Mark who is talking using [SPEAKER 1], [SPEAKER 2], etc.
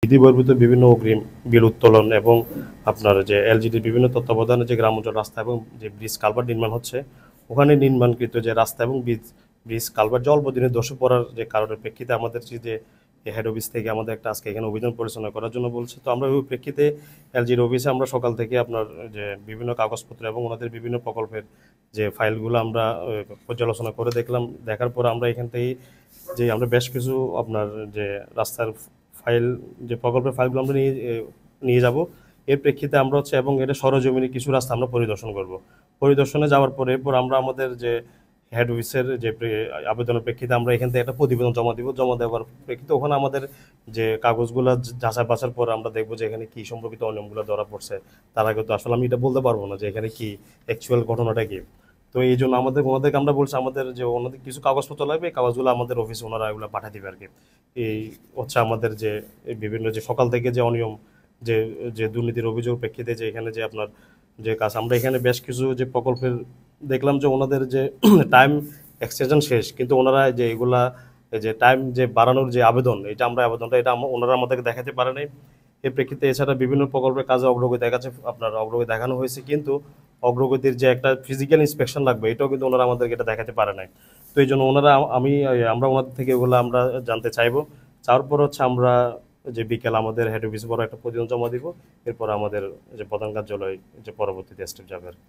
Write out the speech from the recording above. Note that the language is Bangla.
[SPEAKER 1] ইতিবর্বিত বিভিন্ন অগ্রিম বিল উত্তোলন এবং আপনার যে এলজিডির বিভিন্ন তত্ত্বাবধানে যে গ্রাম অঞ্চল রাস্তা এবং যে ব্রিজ কালভার্ট নির্মাণ হচ্ছে, ওখানে নির্মাণকৃত যে রাস্তা এবং ব্রিজ কালভার্ট যে অল্প দিনে ধসে পড়ার যে কারণের প্রেক্ষিতে আমাদের যে হেড অফিস থেকে আমাদের একটা আজকে এখানে অভিযান পরিচালনা করার জন্য বলছে। তো আমরা ওই প্রেক্ষিতে এলজির অফিসে আমরা সকাল থেকে আপনার যে বিভিন্ন কাগজপত্র এবং ওনাদের বিভিন্ন প্রকল্পের যে ফাইলগুলো আমরা পর্যালোচনা করে দেখলাম। দেখার পর আমরা এখান থেকে যে আমরা বেশ কিছু আপনার যে রাস্তার ফাইল, যে প্রকল্পের ফাইলগুলো আমরা নিয়ে যাব। এর প্রেক্ষিতে আমরা হচ্ছে এবং এটা সরজমিনে কিছু রাস্তা আমরা পরিদর্শন করব। পরিদর্শনে যাওয়ার পরে এরপর আমরা আমাদের যে হেড অফিসের যে আবেদনের প্রেক্ষিতে আমরা এখান থেকে একটা প্রতিবেদন জমা দিব। জমা দেওয়ার প্রেক্ষিতে ওখানে আমাদের যে কাগজগুলো যাচাই বাছার পর আমরা দেখবো যে এখানে কি সম্পর্কিত অনিয়মগুলো ধরা পড়ছে। তার আগে তো আসলে আমি এটা বলতে পারবো না যে এখানে কি অ্যাকচুয়াল ঘটনাটা কি। তো এই জন্য ওনাদেরকে আমরা বলছি আমাদের যে ওনাদের কিছু কাগজপত্র লাগবে, এই কাগজগুলো আমাদের অফিসে ওনারা এগুলো পাঠিয়ে দিবে আর কি। এই হচ্ছে আমাদের যে বিভিন্ন যে সকাল থেকে যে অনিয়ম, যে যে দুর্নীতির অভিযোগ প্রেক্ষিতে যে এখানে যে আপনার যে কাজ, আমরা এখানে বেশ কিছু যে প্রকল্পের দেখলাম যে ওনাদের যে টাইম এক্সটেনশন শেষ, কিন্তু ওনারা যে এগুলা যে টাইম যে বাড়ানোর যে আবেদন, এটা আমরা আবেদনটা এটা ওনারা আমাদেরকে দেখাতে পারে নাই। এর প্রেক্ষিতে এছাড়া বিভিন্ন প্রকল্পের কাজে অগ্রগতি দেখাচ্ছে, আপনার অগ্রগতি দেখানো হয়েছে, কিন্তু অগ্রগতির যে একটা ফিজিক্যাল ইন্সপেকশন লাগবে এটাও কিন্তু ওনারা আমাদেরকে এটা দেখাতে পারে নাই। তো এই জন্য আমরা ওনাদের থেকে এগুলো আমরা জানতে চাইবো। চাওয়ার পর হচ্ছে আমরা যে বিকেল আমাদের হেড অফিস বড় একটা প্রতিবেদন জমা দিব। এরপর আমাদের যে প্রধান কার্যালয় যে পরবর্তীতে স্টেপ যাবে আর কি।